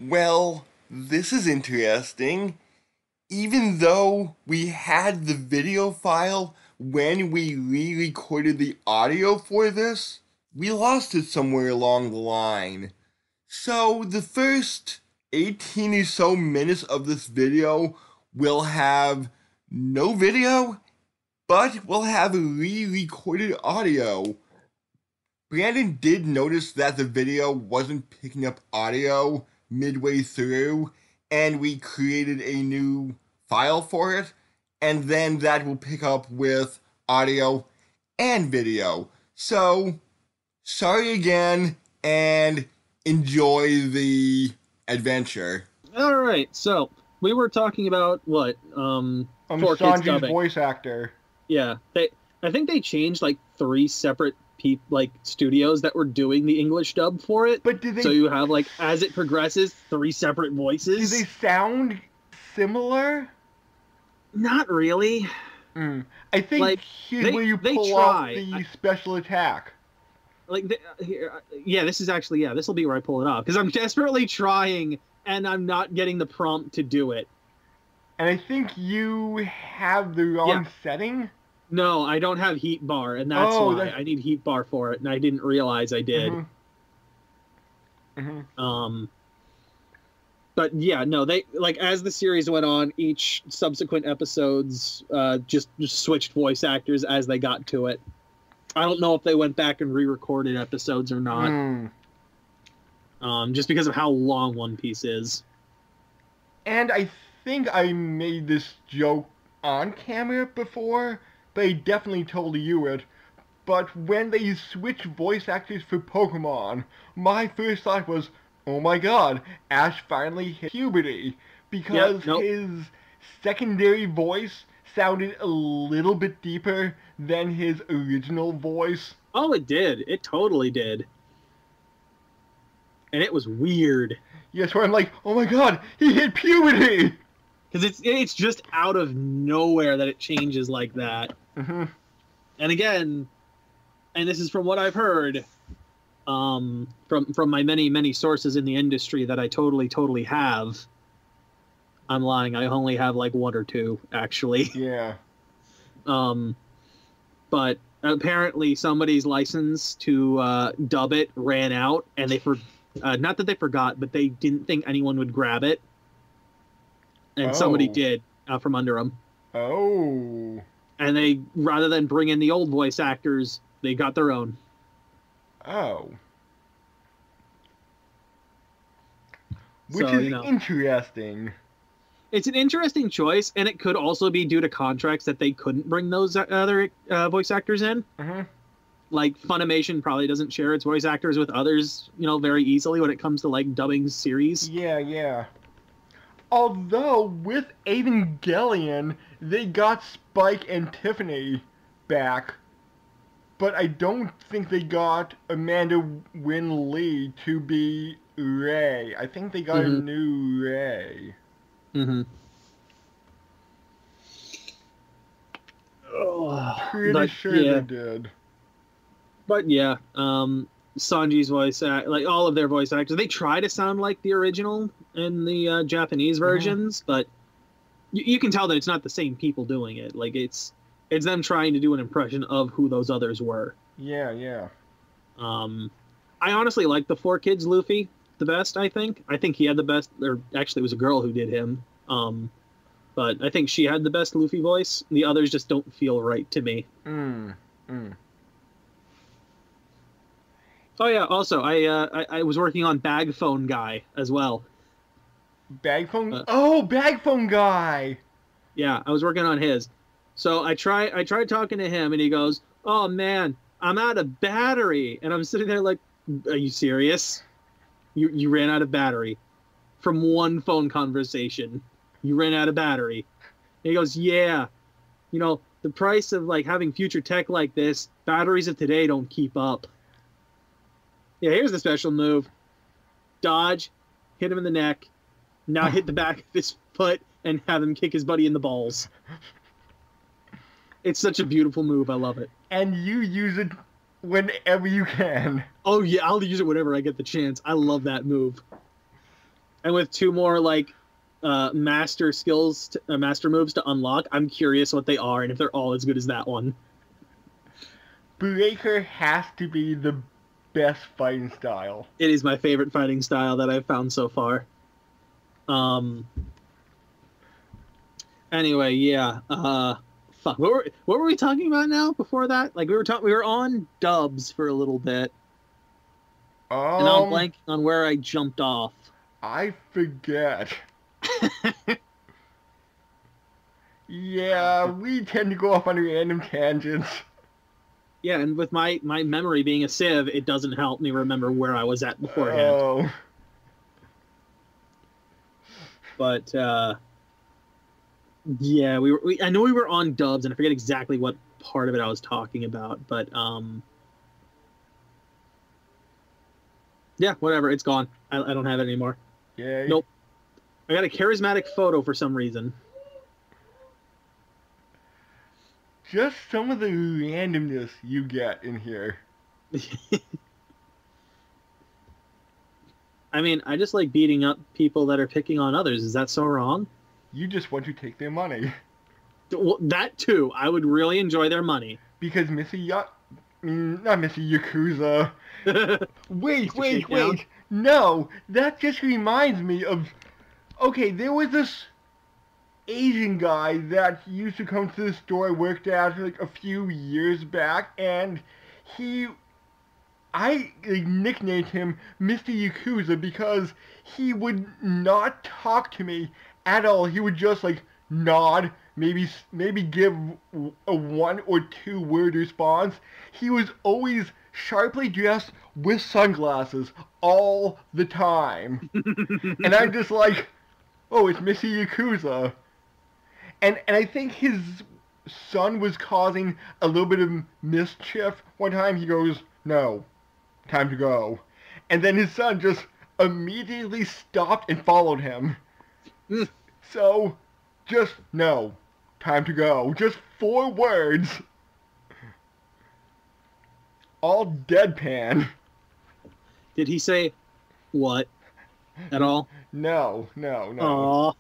Well, this is interesting. Even though we had the video file when we re-recorded the audio for this, we lost it somewhere along the line. So the first 18 or so minutes of this video will have no video, but we'll have re-recorded audio. Brandon did notice that the video wasn't picking up audio midway through, and we created a new file for it, and then that will pick up with audio and video. So, sorry again, and enjoy the adventure. All right, so we were talking about what? Four Kids Sanji's dubbing. voice actor. Yeah, I think they changed like 3 separate studios that were doing the English dub for it. But did they? So you have like as it progresses, 3 separate voices. Do they sound similar? Not really. I think Like, here's where you they pull out try. the special attack. Like this is actually this will be where I pull it off because I'm desperately trying and I'm not getting the prompt to do it. And I think you have the wrong setting. No, I don't have heat bar, and that's why I need heat bar for it, and I didn't realize I did. But yeah, no, they like as the series went on, each subsequent episodes just switched voice actors as they got to it. I don't know if they went back and re-recorded episodes or not. Just because of how long One Piece is. And I think I made this joke on camera before, but I definitely told you it. But when they switch voice actors for Pokemon, my first thought was, oh my god, Ash finally hit puberty. Because his secondary voice sounded a little bit deeper than his original voice. Oh, it did. It totally did. And it was weird. Yes, where I'm like, oh my god, he hit puberty! Because it's just out of nowhere that it changes like that. And again, and this is from what I've heard, from my many sources in the industry that I totally have. I'm lying. I only have like 1 or 2 actually. Yeah. But apparently somebody's license to dub it ran out, and they not that they forgot, but they didn't think anyone would grab it, and somebody did out from under them. Oh. And they, rather than bring in the old voice actors, they got their own. Oh. Which is interesting. It's an interesting choice, and it could also be due to contracts that they couldn't bring those other voice actors in. Like, Funimation probably doesn't share its voice actors with others, very easily when it comes to, like, dubbing series. Yeah. Although, with Evangelion, they got Spike and Tiffany back. But I don't think they got Amanda Wynn Lee to be Ray. I think they got a new Ray. Pretty sure they did. But yeah, Sanji's voice like all of their voice actors, they try to sound like the original in the Japanese versions, but you can tell that it's not the same people doing it. Like it's them trying to do an impression of who those others were. Yeah. I honestly like the 4 Kids Luffy the best. I think he had the best, or actually it was a girl who did him. But I think she had the best Luffy voice. The others just don't feel right to me. Oh yeah. Also, I was working on Bag Phone Guy as well. Bag Phone. Bag Phone Guy. Yeah, I was working on his. So I tried talking to him, and he goes, "Oh man, I'm out of battery." And I'm sitting there like, "Are you serious? You ran out of battery from one phone conversation. You ran out of battery." And he goes, "Yeah, the price of like having future tech like this, batteries of today don't keep up." Yeah, here's the special move. Dodge, hit him in the neck, now hit the back of his foot and have him kick his buddy in the balls. It's such a beautiful move. I love it. And you use it whenever you can. Oh yeah, I'll use it whenever I get the chance. I love that move. And with 2 more like master skills, master moves to unlock, I'm curious what they are and if they're all as good as that one. Breaker has to be the best fighting style. It is my favorite fighting style that I've found so far. Anyway, yeah. Fuck. What were we talking about now before that? Like we were on dubs for a little bit. And now I'm blanking on where I jumped off. I forget. Yeah, we tend to go off on random tangents. Yeah, and with my memory being a sieve, it doesn't help me remember where I was at beforehand. Oh. But yeah, I know we were on dubs, and I forget exactly what part of it I was talking about, but yeah, whatever, it's gone. I don't have it anymore. Yay. Nope. I got a charismatic photo for some reason. Just some of the randomness you get in here. I mean, I just like beating up people that are picking on others. Is that so wrong? You just want to take their money. Well, that too. I would really enjoy their money. Because not Missy Yakuza. Wait. No, that just reminds me of... Okay, there was this Asian guy that used to come to the store I worked at like a few years back, and I nicknamed him Mr. Yakuza because he would not talk to me at all. He would just like nod, maybe give a 1 or 2 word response. He was always sharply dressed with sunglasses all the time. And I'm just like, oh, it's Mr. Yakuza. And I think his son was causing a little bit of mischief. One time he goes, no, time to go. And then his son just immediately stopped and followed him. So, just, no, time to go. Just 4 words. All deadpan. Did he say what at all? No. Aww.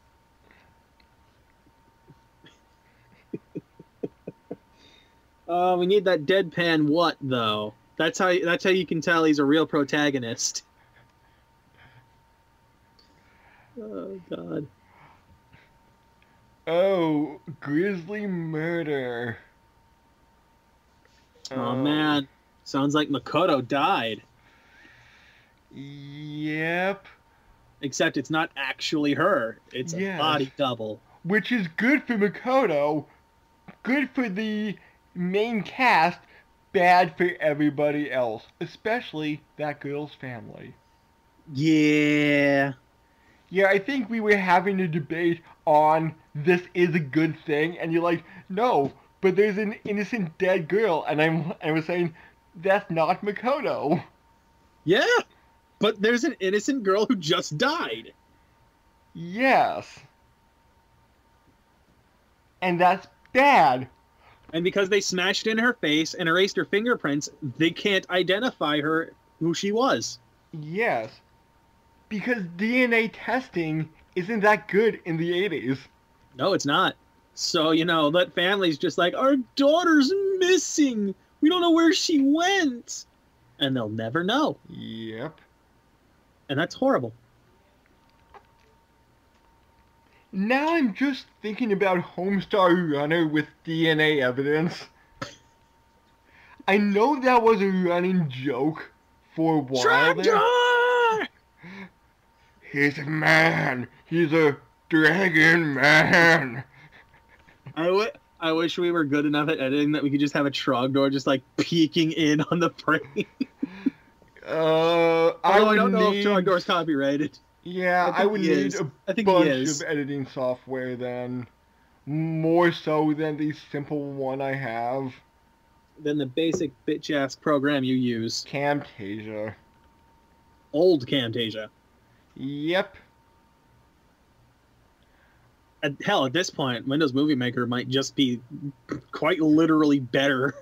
We need that deadpan what though. That's how you can tell he's a real protagonist. Oh God. Oh, grisly murder. Oh man, sounds like Makoto died. Yep. Except it's not actually her. It's a body double. Which is good for Makoto, good for the main cast, bad for everybody else, especially that girl's family. Yeah. Yeah, I think we were having a debate on this is a good thing, and you're like, no, but there's an innocent dead girl, and I was saying, that's not Makoto. Yeah, but there's an innocent girl who just died. Yes. And that's bad. And because they smashed in her face and erased her fingerprints, they can't identify her who she was. Yes. Because DNA testing isn't that good in the 80s. No, it's not. So, that family's just like, our daughter's missing. We don't know where she went. And they'll never know. Yep. And that's horrible. Now I'm just thinking about Homestar Runner with DNA evidence. I know that was a running joke for a while there. He's a man. He's a dragon man. I wish we were good enough at editing that we could just have a Trogdor just like peeking in on the frame. I don't know if Trogdor's copyrighted. Yeah, I would need a bunch of editing software then. More so than the simple one I have. Than the basic bitch-ass program you use. Camtasia. Old Camtasia. Yep. Hell, at this point, Windows Movie Maker might just be quite literally better.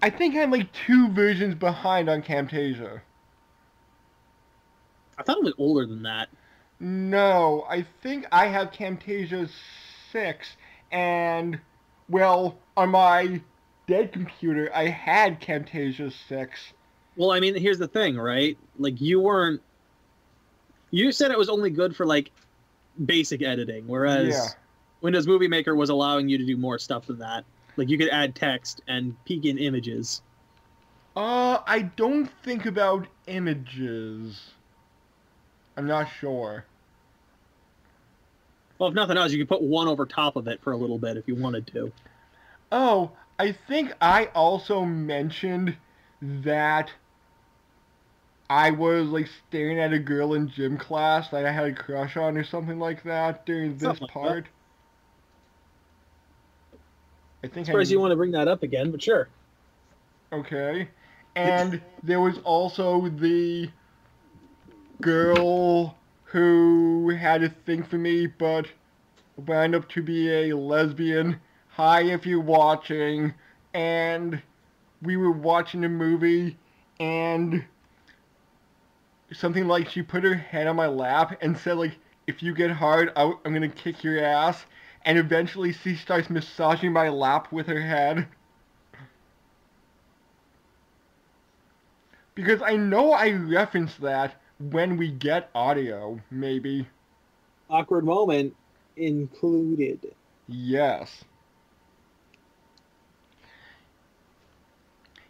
I think I'm like 2 versions behind on Camtasia. I thought it was older than that. No, I think I have Camtasia 6, and, well, on my dead computer, I had Camtasia 6. Well, I mean, here's the thing, right? Like, you weren't. You said it was only good for, like, basic editing, Yeah. whereas Windows Movie Maker was allowing you to do more stuff than that. Like, you could add text and peek in images. I don't think about images. I'm not sure. Well, if nothing else, you could put one over top of it for a little bit if you wanted to. Oh, I think I also mentioned that I was like staring at a girl in gym class that I had a crush on or something like that during this Something like part. I I'm think surprised you want to bring that up again, but sure. Okay. And there was also the girl who had a thing for me but wound up to be a lesbian. Hi, if you're watching. And we were watching a movie, and something like she put her head on my lap and said, like, if you get hard, I'm gonna kick your ass. And eventually she starts massaging my lap with her head. Because I know I referenced that when we get audio, maybe. Awkward moment included. Yes.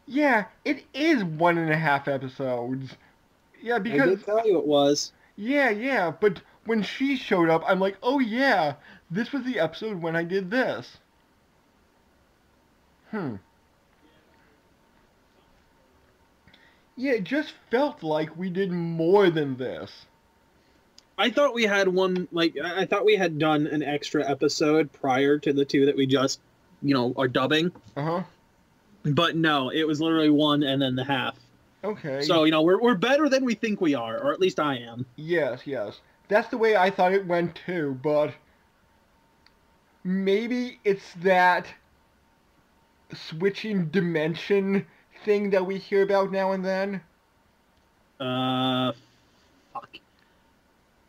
Yeah, it is 1.5 episodes. Yeah, I because... did tell you it was. Yeah, but when she showed up, I'm like, oh yeah, this was the episode when I did this. Yeah, it just felt like we did more than this. I thought we had one, like, I thought we had done an extra episode prior to the two that we just, are dubbing. Uh-huh. But no, it was literally one and then the half. Okay. So, we're better than we think we are, or at least I am. Yes. That's the way I thought it went too, but maybe it's that switching dimension thing that we hear about now and then. Fuck.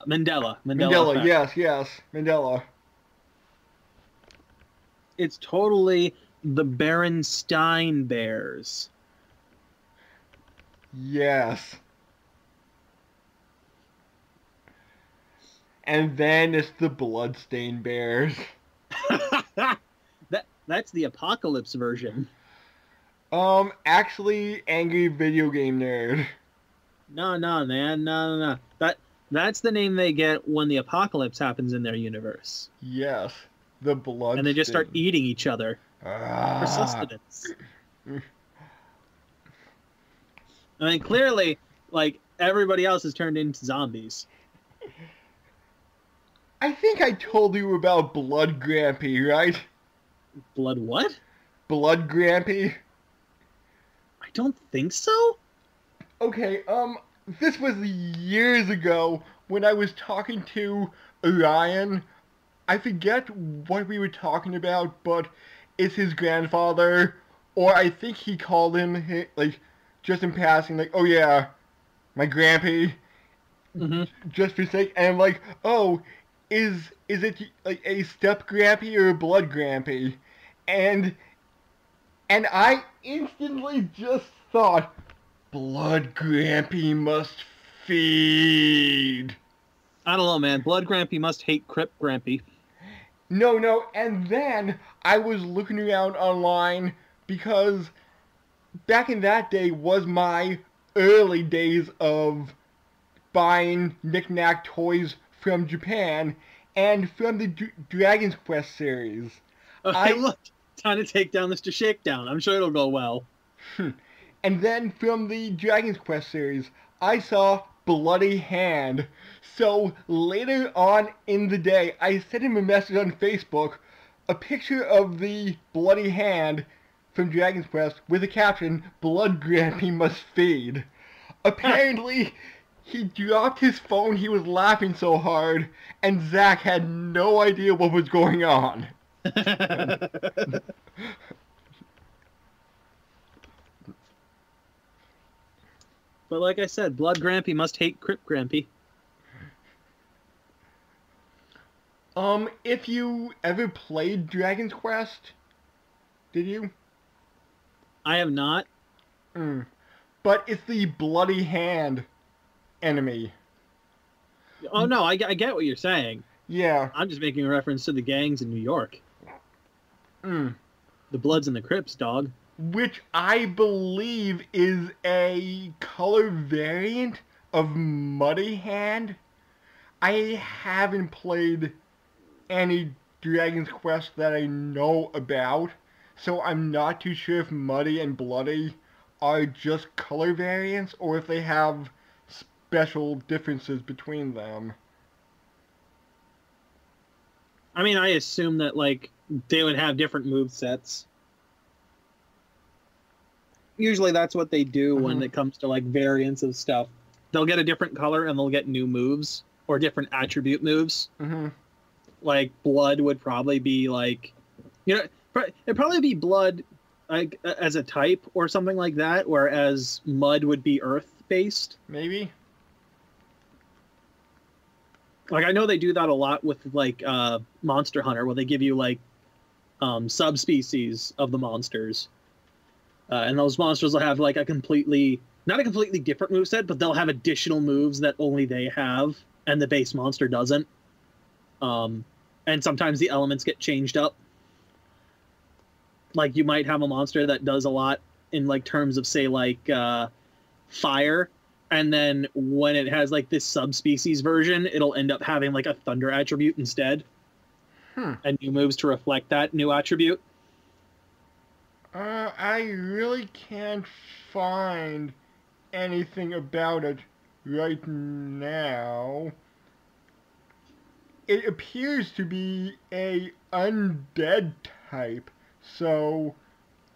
Mandela, Mandela, yes, Mandela. It's totally the Berenstain Bears. Yes. And then it's the Bloodstain Bears. That's the Apocalypse version. Actually, Angry Video Game Nerd. No, man, no. That's the name they get when the apocalypse happens in their universe. Yes, the Bloodstain. And they just start eating each other for sustenance. I mean, clearly, like, everybody else has turned into zombies. I think I told you about Blood Grampy, right? Blood what? Blood Grampy? I don't think so. Okay, this was years ago when I was talking to Orion. I forget what we were talking about, but it's his grandfather, or I think he called him, like, just in passing, like, oh yeah, my grampy, just for sake, and I'm like, oh, is it, like, a step grampy or a blood grampy? And I instantly just thought, Blood Grampy must feed. I don't know, man. Blood Grampy must hate Crip Grampy. No, and then I was looking around online because back in that day was my early days of buying knick-knack toys from Japan and from the Dragon's Quest series. Okay, look. Time to take down Mr. Shakedown. I'm sure it'll go well. And then from the Dragon's Quest series, I saw Bloody Hand. So later on in the day, I sent him a message on Facebook, a picture of the Bloody Hand from Dragon's Quest with the caption, Blood Grampy must feed. Apparently, he dropped his phone, he was laughing so hard, and Zach had no idea what was going on. But like I said, Blood Grampy must hate Crypt Grampy. If you ever played Dragon's Quest, did you? I have not. But it's the Bloody Hand enemy. Oh no, I get what you're saying. Yeah. I'm just making a reference to the gangs in New York. The Bloods and the Crips, dog. Which I believe is a color variant of Muddy Hand. I haven't played any Dragon's Quest that I know about, so I'm not too sure if Muddy and Bloody are just color variants or if they have special differences between them. I mean, I assume that, like, they would have different move sets. Usually that's what they do when it comes to, like, variants of stuff. They'll get a different color and they'll get new moves or different attribute moves. Like, Blood would probably be, like... You know, it'd probably be Blood like as a type or something like that, whereas Mud would be Earth-based. Maybe. Like, I know they do that a lot with, like, Monster Hunter, where they give you, like, subspecies of the monsters. And those monsters will have, like, not a completely different moveset, but they'll have additional moves that only they have, and the base monster doesn't. And sometimes the elements get changed up. Like, you might have a monster that does a lot in, like, terms of, say, like, fire, and then when it has, like, this subspecies version, it'll end up having, like, a thunder attribute instead. And new moves to reflect that new attribute. I really can't find anything about it right now. It appears to be a undead type, so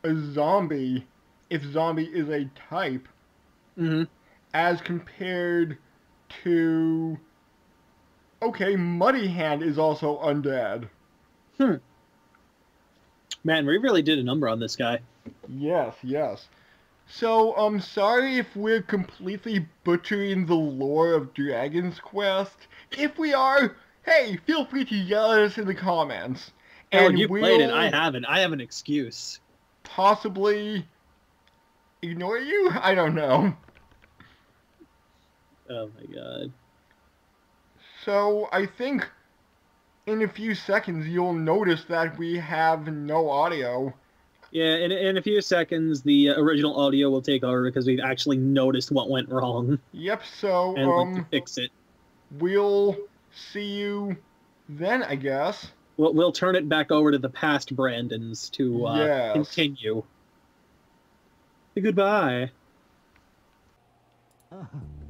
a zombie, if zombie is a type, as compared to... Okay, Muddy Hand is also undead. Man, we really did a number on this guy. Yes, yes. So, I'm sorry if we're completely butchering the lore of Dragon's Quest. If we are, hey, feel free to yell at us in the comments. And you played it, I haven't. I have an excuse. Possibly ignore you? I don't know. Oh my god. So, I think in a few seconds you'll notice that we have no audio. Yeah, in a few seconds the original audio will take over because we've actually noticed what went wrong. Yep, so, and want to fix it. We'll see you then, I guess. We'll turn it back over to the past Brandons to continue. Goodbye.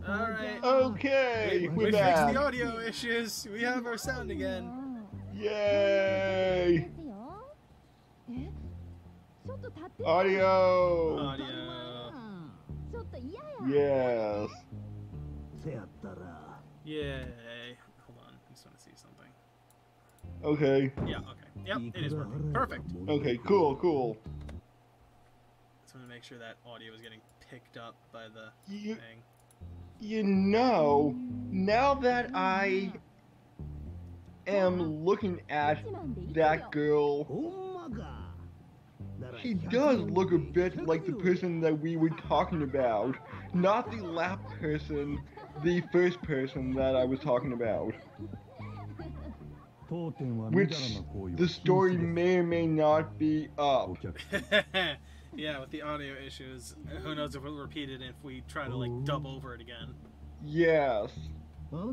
Alright. Okay, we fixed the audio issues. We have our sound again. Yay! Audio! Audio. Yes. Yay. Hold on. I just want to see something. Okay. Yeah, okay. Yep, it is working. Perfect. Okay, cool, cool. Just want to make sure that audio is getting picked up by the thing. You know, now that I am looking at that girl, she does look a bit like the person that we were talking about. Not the lap person, the first person that I was talking about. Which the story may or may not be up. Yeah, with the audio issues, who knows if we'll repeat it if we try to, like, dub over it again. Yes. So,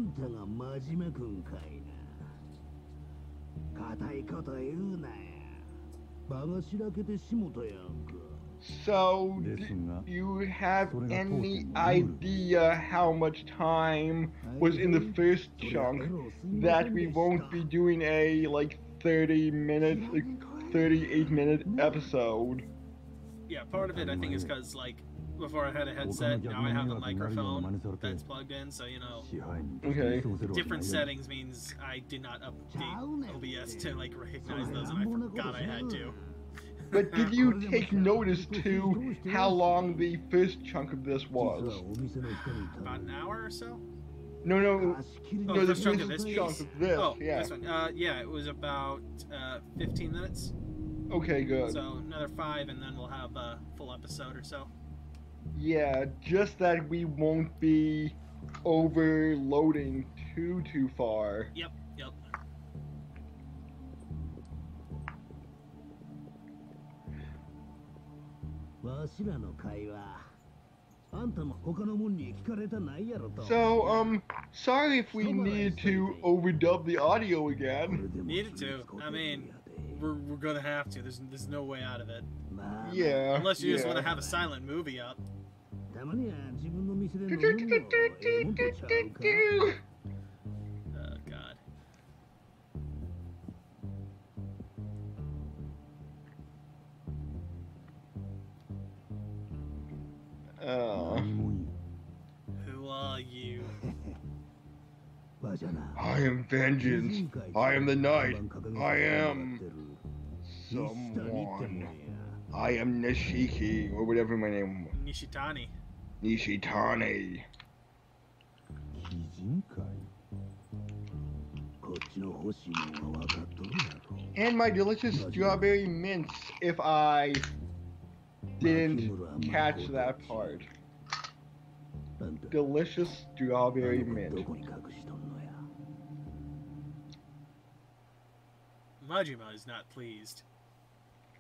do you have any idea how much time was in the first chunk that we won't be doing a, like, 38-minute episode? Yeah, part of it I think is because, like, before I had a headset, now I have the microphone that's plugged in, so, you know, okay. Different settings means I did not update OBS to, like, recognize those, and I forgot I had to. But did you take notice to how long the first chunk of this was? About an hour or so? No, Oh, the first chunk of first this chunk piece? of this, Oh, yeah. this one. Yeah, it was about 15 minutes. Okay, good. So another 5, and then we'll have a full episode or so. Yeah, just that we won't be overloading too far. Yep. わしらの会話あんたも他のもんに聞かれたないやろと So, sorry if we needed to overdub the audio again. Needed to. I mean, we're gonna have to. There's no way out of it. Yeah. Unless you just want to have a silent movie up. たまには自分の店で飲むのもええもんとちゃうか Oh God. Oh. Who are you? わしゃな I am vengeance. I am the night. I am someone. I am Nishiki, or whatever my name was. Nishitani. Nishitani. 鬼人会こっちの欲しいもんは分かっとるやろ And my delicious strawberry mints if I didn't catch that part. Delicious strawberry ど mint. こに隠しとんのや Majima is not pleased.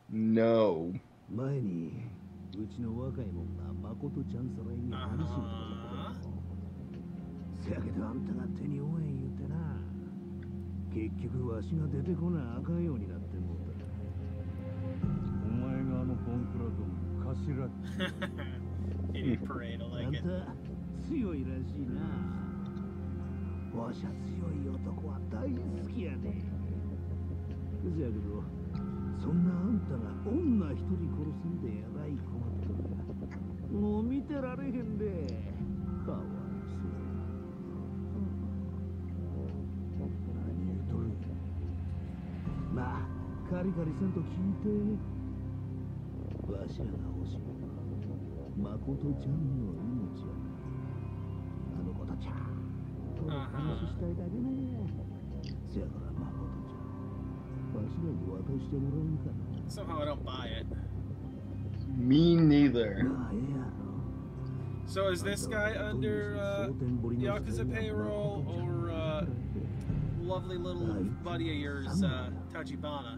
No. 前にうちの若いもんが誠ちゃんさらいに話しに来たことせやけどあんたが手に負えん言うてな結局わしが出てこなあかんようになってもうたお前があのボンクラドン頭 Idiot parade, I あ like ん it. た強いらしいなわしゃ強い男は大好きやでせやけどそんなあんたが女一人殺すんでえらい困っとるやもう見てられへんでかわいそう何言うとるまあカリカリせんと聞いてわしらが欲しいのは誠ちゃんの命やあの子とちゃんと話したいだけねせやから誠ちゃんわしらに渡してもらえんかな Somehow I don't buy it. Me neither. まあええやろ So is this guy under Yakuza payroll or lovely little buddy of yours, Tachibana?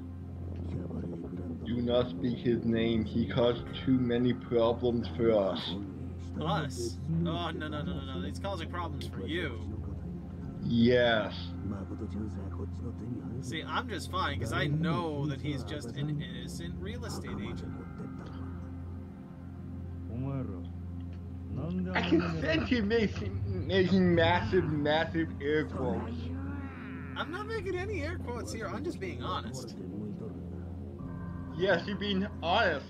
Do not speak his name. He caused too many problems for us. Us? Oh, no. He's causing problems for you. Yes. See, I'm just fine because I know that he's just an innocent real estate agent. I can sense you making massive air quotes. I'm not making any air quotes here. I'm just being honest. Yes, you're being honest.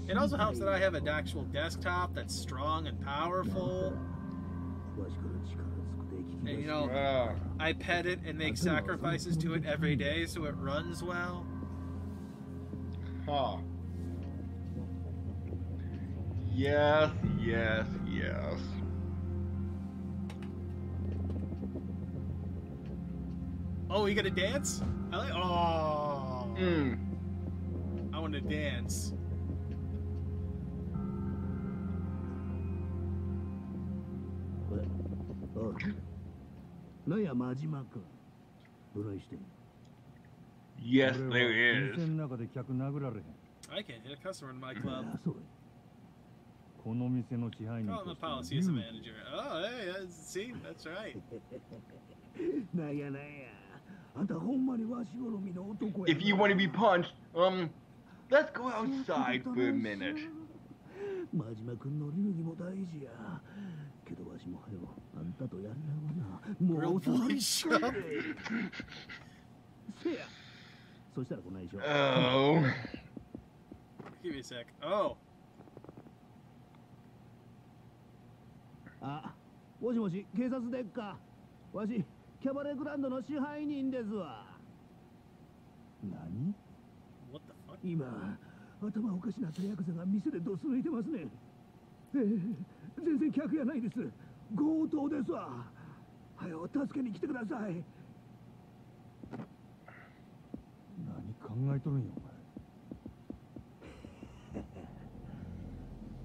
It also helps that I have an actual desktop that's strong and powerful. And, you know, I pet it and make sacrifices to it every day so it runs well. Huh. Yes. Oh, you gonna dance? I like. Oh. I want to dance. Yes, there is. I can't hit a customer in my club. この店の支配人 Call him a policy as a manager. Oh, hey, see, that's right. If you want to be punched, let's go outside for a minute. 真島君の流儀も大事やけどわしもはよあんたとやり合うなもう収まりしろせやそしたらこないでしょ Oh. Give me a sec. Oh. あ、もしもし警察でっかわしキャバレーグランドの支配人ですわ何 What the fuck? 今頭おかしなったヤクザが店でドス抜いてますね。全然客やないです。強盗ですわ。はよ助けに来てください。何考えとるんよ、お前。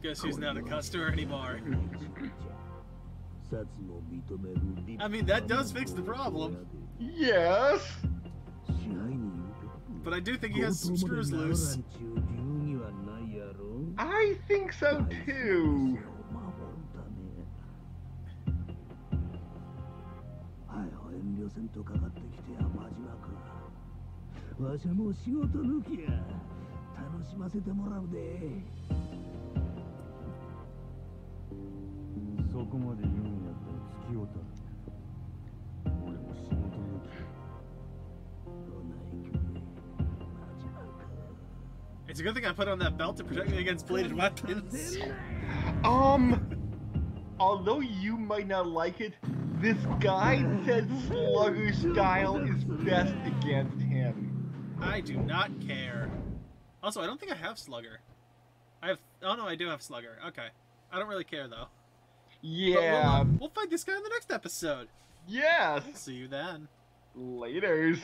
Guess he's not a customer anymore. I mean, that does fix the problem. Yes. But I do think he has some screws loose. I think so too. It's a good thing I put on that belt to protect me against bladed weapons. Although you might not like it, this guy said Slugger style is best against him. I do not care. Also, I don't think I have Slugger. I have... Oh, no, I do have Slugger. Okay. I don't really care, though. Yeah. We'll fight this guy in the next episode. Yes. See you then. Laters.